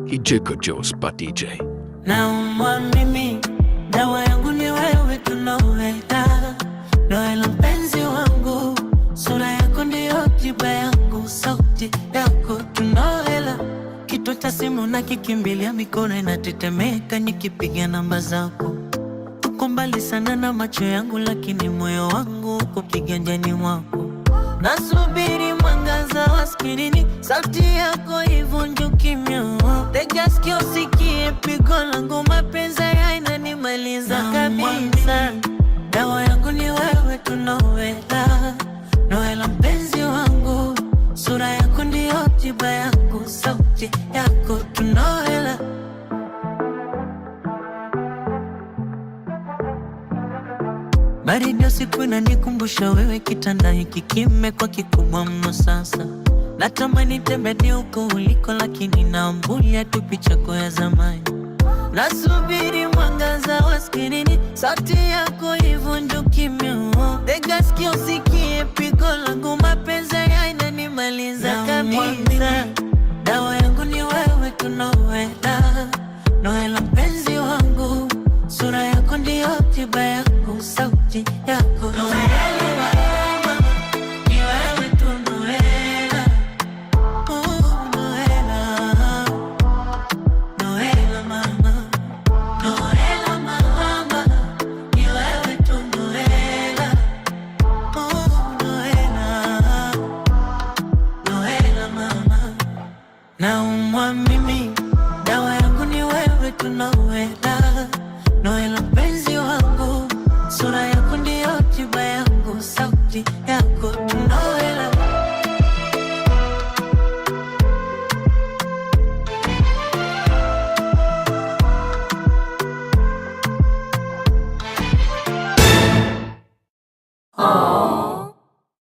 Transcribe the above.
Kijiko Josphat DJ. Naumwa mimi, dawa yangu ni wewe, tunaweka Noela mpenzi wangu, sura yako ndiyo tiba yangu, sauti yako tunawela. Kitu cha simu na kikimbilia, mikono inatetemeka nikipiga namba zako. Uko mbali sana na macho yangu, lakini moyo wangu uko kiganjani mwako. Nasubiri mwangaza wa skrini, sauti yako ivunje kimya. Tega sikio usikie pigo langu, mapenzi yananimaliza kabisa. Dawa yangu ni wewe, tunaweka Noela mpenzi wangu, sura yako ndiyo tiba yangu, sauti yako tunawela. Baridi usiku inanikumbusha wewe, kitanda hiki kimekuwa kikubwa mno sasa. Natamani tembea huko uliko, lakini naambulia tu picha yako ya zamani. Nasubiri mwangaza wa skrini, sauti yako ivunje kimya. Tega sikio usikie pigo langu, mapenzi yananimaliza kabisa. Dawa yangu ni wewe, tunaweka Noela mpenzi wangu, sura yako ndiyo tiba yangu, sauti yako